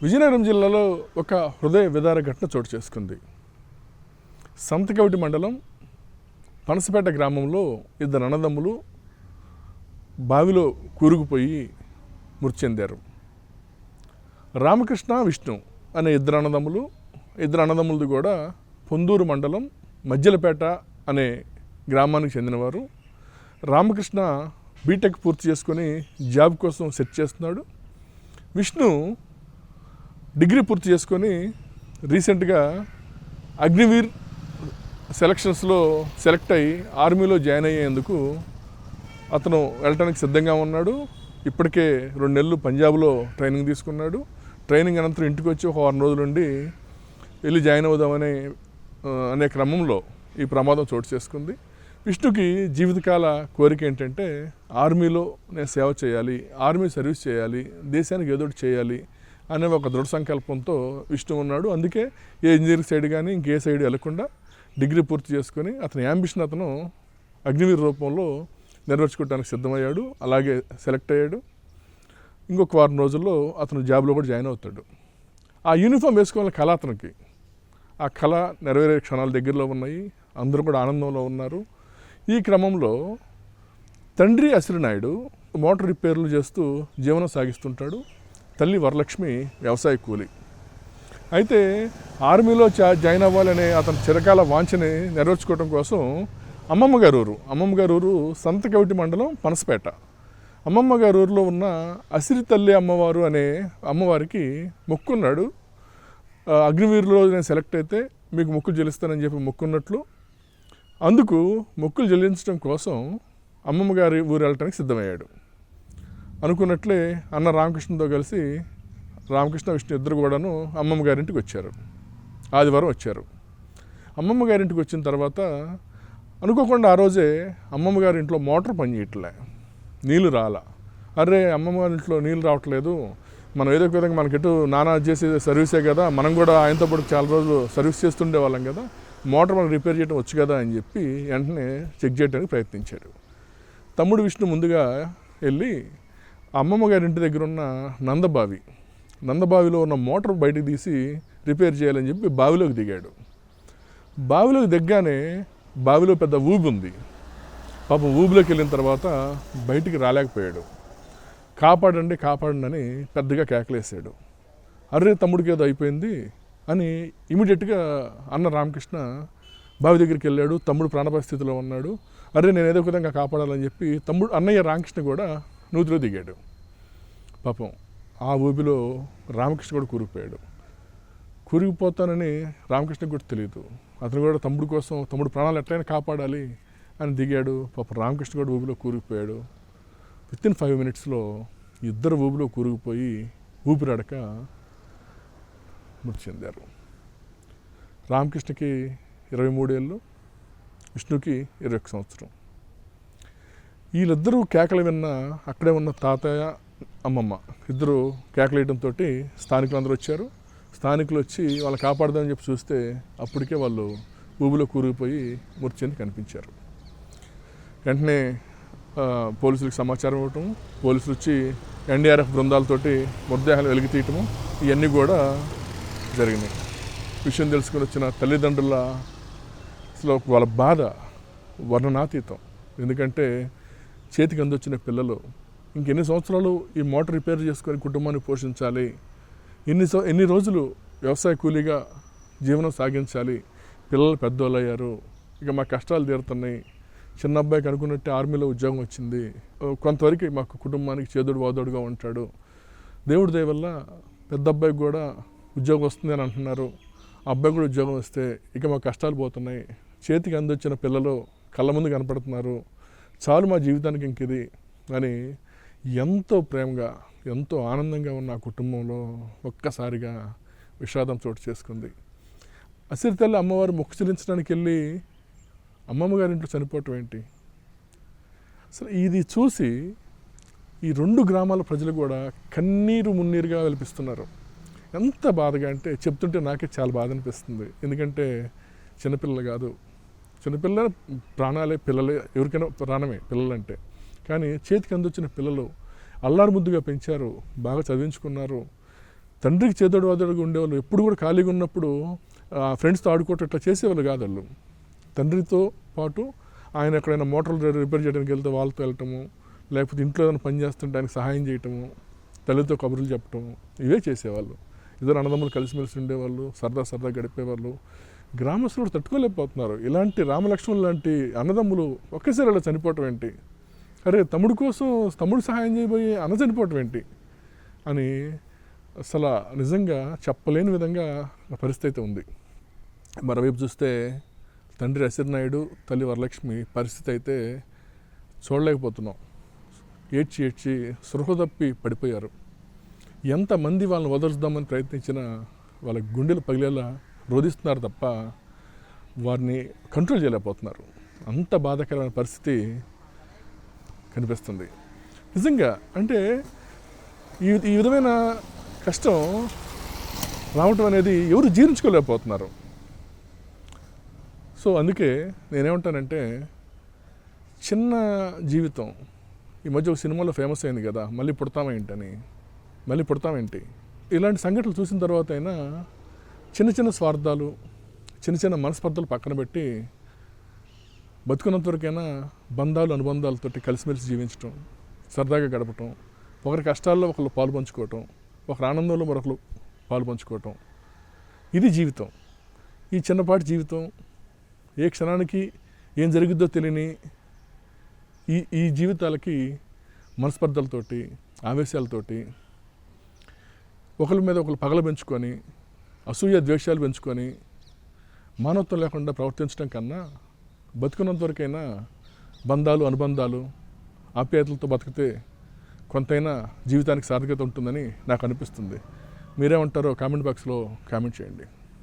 విజయనగరం జిల్లాలో ఒక హృదయ విదార ఘటన చోటు చేసుకుంది. సంతకవిటి మండలం పనసపేట గ్రామంలో ఇద్దరు అన్నదమ్ములు బావిలో కూరుకుపోయి మృతి చెందారు. రామకృష్ణ, విష్ణు అనే ఇద్దరు అన్నదమ్ములది కూడా పొందూరు మండలం మజ్జలపేట అనే గ్రామానికి చెందినవారు. రామకృష్ణ బీటెక్ పూర్తి చేసుకొని జాబ్ కోసం సెర్చ్ చేస్తున్నాడు. విష్ణు డిగ్రీ పూర్తి చేసుకొని రీసెంట్గా అగ్నివీర్ సెలక్షన్స్లో సెలెక్ట్ అయ్యి ఆర్మీలో జాయిన్ అయ్యేందుకు అతను వెళ్ళటానికి సిద్ధంగా ఉన్నాడు. ఇప్పటికే 2 నెలలు పంజాబ్లో ట్రైనింగ్ తీసుకున్నాడు. ట్రైనింగ్ అనంతరం ఇంటికి వచ్చి ఒక 4 రోజుల నుండి వెళ్ళి జాయిన్ అవుదామనే అనే క్రమంలో ఈ ప్రమాదం చోటు చేసుకుంది. విష్ణుకి జీవితకాల కోరిక ఏంటంటే ఆర్మీలో నేను సేవ చేయాలి, ఆర్మీ సర్వీస్ చేయాలి, దేశానికి ఏదోటి చేయాలి అనే ఒక దృఢ సంకల్పంతో విష్ణు ఉన్నాడు. అందుకే ఏ ఇంజనీరింగ్ సైడ్ కానీ ఇంకే సైడ్ వెళ్లకుండా డిగ్రీ పూర్తి చేసుకొని అతని యాంబిషన్ అతను అగ్నివీర్ రూపంలో నెరవేర్చుకోవడానికి సిద్ధమయ్యాడు. అలాగే సెలెక్ట్ అయ్యాడు. ఇంకొక 4 రోజుల్లో అతను జాబ్లో కూడా జాయిన్ అవుతాడు. ఆ యూనిఫామ్ వేసుకోవాలని కళ అతనికి. ఆ కళ నెరవేరే క్షణాలు దగ్గరలో ఉన్నాయి. అందరూ కూడా ఆనందంలో ఉన్నారు. ఈ క్రమంలో తండ్రి అసిరినాయుడు మోటార్ రిపేర్లు చేస్తూ జీవనం సాగిస్తుంటాడు. తల్లి వరలక్ష్మి వ్యవసాయ కూలి. అయితే ఆర్మీలో జాయిన్ అవ్వాలనే అతని చిరకాల వాంఛని నెరవేర్చుకోవడం కోసం అమ్మమ్మ గారి ఊరు సంతకవిటి మండలం పనసపేట. అమ్మమ్మ గారి ఊరిలో ఉన్న అసిరి తల్లి అమ్మవారు అనే అమ్మవారికి మొక్కున్నాడు. అగ్నివీరులో నేను సెలెక్ట్ అయితే మీకు మొక్కులు చెల్లిస్తానని చెప్పి మొక్కున్నట్లు. అందుకు మొక్కులు చెల్లించడం కోసం అమ్మమ్మ గారి ఊరు వెళ్ళటానికి సిద్ధమయ్యాడు. అనుకున్నట్లే అన్న రామకృష్ణతో కలిసి రామకృష్ణ, విష్ణు ఇద్దరు కూడాను అమ్మమ్మ గారింటికి వచ్చారు. ఆదివారం వచ్చారు. అమ్మమ్మ గారింటికి వచ్చిన తర్వాత అనుకోకుండా ఆ రోజే అమ్మమ్మ గారి ఇంట్లో మోటార్ పనిచేయట్లే, నీళ్ళు రాలా. అరే అమ్మమ్మ గారి ఇంట్లో నీళ్ళు రావట్లేదు, మనం ఏదో ఒక విధంగా మనకెటు నానా చేసే సర్వీసే కదా, మనం కూడా ఆయనతో పాటు చాలా రోజులు సర్వీస్ చేస్తుండే వాళ్ళం కదా, మోటార్ మనకు రిపేర్ చేయడం వచ్చు కదా అని చెప్పి వెంటనే చెక్ చేయడానికి ప్రయత్నించాడు. తమ్ముడు విష్ణు ముందుగా వెళ్ళి అమ్మమ్మ గారి ఇంటి దగ్గర ఉన్న నందబావిలో ఉన్న మోటార్ బయటకు తీసి రిపేర్ చేయాలని చెప్పి బావిలోకి దిగాడు. బావిలోకి దిగ్గానే బావిలో పెద్ద ఊబి ఉంది. పాపం ఊబిలోకి వెళ్ళిన తర్వాత బయటికి రాలేకపోయాడు. కాపాడండి అని పెద్దగా కేకలేసాడు. అర్రే తమ్ముడికి ఏదో అయిపోయింది అని ఇమీడియట్గా అన్న రామకృష్ణ బావి దగ్గరికి వెళ్ళాడు. తమ్ముడు ప్రాణపరిస్థితిలో ఉన్నాడు. అరే నేను ఏదో ఒక విధంగా కాపాడాలని చెప్పి అన్నయ్య రామకృష్ణ కూడా నూతిలో దిగాడు. పాపం ఆ ఊబిలో రామకృష్ణ కూడా కూరుకుపోతానని రామకృష్ణకు కూడా తెలియదు. అతను కూడా తమ్ముడు ప్రాణాలు ఎట్లయినా కాపాడాలి అని దిగాడు. పాపం రామకృష్ణ కూడా ఊబిలో కూరుకుపోయాడు. వితిన్ 5 minutesలో ఇద్దరు ఊబిలో కూరుకుపోయి ఊపిరాడక మృతి చెందారు. రామకృష్ణకి 23 ఏళ్ళు, విష్ణుకి 21 సంవత్సరం. వీళ్ళిద్దరూ కేకలు విన్న అక్కడే ఉన్న తాతయ్య, అమ్మమ్మ ఇద్దరు కేకలేయడంతో స్థానికులు అందరూ వచ్చారు. స్థానికులు వచ్చి వాళ్ళు కాపాడదామని చెప్పి చూస్తే అప్పటికే వాళ్ళు ఊబిలో కూరుకుపోయి మృతి చెంది కనిపించారు. వెంటనే పోలీసులకు సమాచారం ఇవ్వటం, పోలీసులు వచ్చి ఎన్డీఆర్ఎఫ్ బృందాలతోటి మృతదేహాలు వెలికి తీయటము ఇవన్నీ కూడా జరిగినాయి. విషయం తెలుసుకుని వచ్చిన తల్లిదండ్రుల అసలు వాళ్ళ బాధ వర్ణనాతీతం. ఎందుకంటే చేతికి అందొచ్చిన పిల్లలు ఇంకెన్ని సంవత్సరాలు ఈ మోటార్ రిపేర్ చేసుకొని కుటుంబాన్ని పోషించాలి, ఎన్ని రోజులు వ్యవసాయ కూలీగా జీవనం సాగించాలి, పిల్లలు పెద్దోళ్ళు అయ్యారు, ఇక మా కష్టాలు తీరుతున్నాయి, చిన్న అబ్బాయికి అనుకున్నట్టే ఆర్మీలో ఉద్యోగం వచ్చింది, కొంతవరకు మాకు కుటుంబానికి చేదోడు వాదోడుగా ఉంటాడు, దేవుడి దయ వల్ల పెద్ద అబ్బాయికి కూడా ఉద్యోగం వస్తుంది అని అంటున్నారు, ఆ అబ్బాయి కూడా ఉద్యోగం వస్తే ఇక మా కష్టాలు పోతున్నాయి, చేతికి అందొచ్చిన పిల్లలు కళ్ళ ముందు కనపడుతున్నారు, చాలు మా జీవితానికి ఇంక ఇది అని ఎంతో ప్రేమగా ఎంతో ఆనందంగా ఉన్న ఆ కుటుంబంలో ఒక్కసారిగా విషాదం చోటు చేసుకుంది. అసిరి తల్లి అమ్మవారు మొక్కు చెల్లించడానికి వెళ్ళి అమ్మమ్మ గారి ఇంట్లో చనిపోవటం ఏంటి? అసలు ఇది చూసి ఈ 2 గ్రామాల ప్రజలు కూడా కన్నీరు మున్నీరుగా వెలిపిస్తున్నారు. ఎంత బాధగా అంటే చెప్తుంటే నాకే చాలా బాధ అనిపిస్తుంది. ఎందుకంటే చిన్నపిల్లలు కాదు, చిన్నపిల్లల ప్రాణాలే, పిల్లలే, ఎవరికైనా ప్రాణమే పిల్లలంటే. కానీ చేతికి అందొచ్చిన పిల్లలు అల్లారు ముద్దుగా పెంచారు, బాగా చదివించుకున్నారు, తండ్రికి చేదోడు వాదోడుగా ఉండేవాళ్ళు. ఎప్పుడు కూడా ఖాళీగా ఉన్నప్పుడు ఫ్రెండ్స్తో ఆడుకోవటం ఇట్లా చేసేవాళ్ళు కాదు వాళ్ళు. తండ్రితో పాటు ఆయన ఎక్కడైనా మోటార్లు రిపేర్ చేయడానికి వెళ్తే వాళ్ళతో వెళ్ళటము, లేకపోతే ఇంట్లో ఏదైనా పని చేస్తుంటే ఆయనకు సహాయం చేయటము, తల్లితో కబుర్లు చెప్పటము, ఇవే చేసేవాళ్ళు. ఇద్దరు అన్నదమ్ములు కలిసిమెలిసి ఉండేవాళ్ళు, సరదా గడిపేవాళ్ళు. గ్రామస్తులు తట్టుకోలేకపోతున్నారు. ఇలాంటి రామలక్ష్మణులు లాంటి అన్నదమ్ములు ఒకేసారి అలా చనిపోవటం ఏంటి, అరే తమ్ముడు కోసం తమ్ముడు సహాయం చేయబోయి అన్న చనిపోవటం ఏంటి అని అసలు నిజంగా చెప్పలేని విధంగా పరిస్థితి ఉంది. మరోవైపు చూస్తే తండ్రి అసిరినాయుడు, తల్లి వరలక్ష్మి పరిస్థితి అయితే చూడలేకపోతున్నాం. ఏడ్చి సృహ తప్పి పడిపోయారు. ఎంతమంది వాళ్ళని వదలుద్దామని ప్రయత్నించినా వాళ్ళ గుండెలు పగిలేలా రోధిస్తున్నారు తప్ప వారిని కంట్రోల్ చేయలేకపోతున్నారు. అంత బాధాకరమైన పరిస్థితి కనిపిస్తుంది. నిజంగా అంటే ఈ విధమైన కష్టం రావటం అనేది ఎవరు జీర్ణించుకోలేకపోతున్నారు. సో అందుకే నేనేమంటానంటే, చిన్న జీవితం ఈ మధ్య ఒక సినిమాలో ఫేమస్ అయింది కదా, మళ్ళీ పుడతామేంటి ఇలాంటి సంఘటనలు చూసిన తర్వాత అయినా చిన్న స్వార్థాలు, చిన్న మనస్పర్ధలు పక్కన పెట్టి బతుకున్నంతవరకైనా బంధాలు అనుబంధాలతోటి కలిసిమెలిసి జీవించటం, సరదాగా గడపటం, ఒకరి కష్టాల్లో ఒకరు పాలు పంచుకోవటం, ఒకరి ఆనందంలో మరొకరు పాలు పంచుకోవటం, ఇది జీవితం. ఈ చిన్నపాటి జీవితం ఏ క్షణానికి ఏం జరిగిద్దో తెలియని ఈ జీవితాలకి మనస్పర్ధలతోటి, ఆవేశాలతోటి, ఒకరి మీద ఒకరు పగల పెంచుకొని, అసూయ ద్వేషాలు పెంచుకొని మానవత్వం లేకుండా ప్రవర్తించడం కన్నా బతుకున్నంతవరకైనా బంధాలు, అనుబంధాలు, ఆప్యాయతలతో బతికితే కొంతైనా జీవితానికి సార్థకత ఉంటుందని నాకు అనిపిస్తుంది. మీరేమంటారో కామెంట్ బాక్స్లో కామెంట్ చేయండి.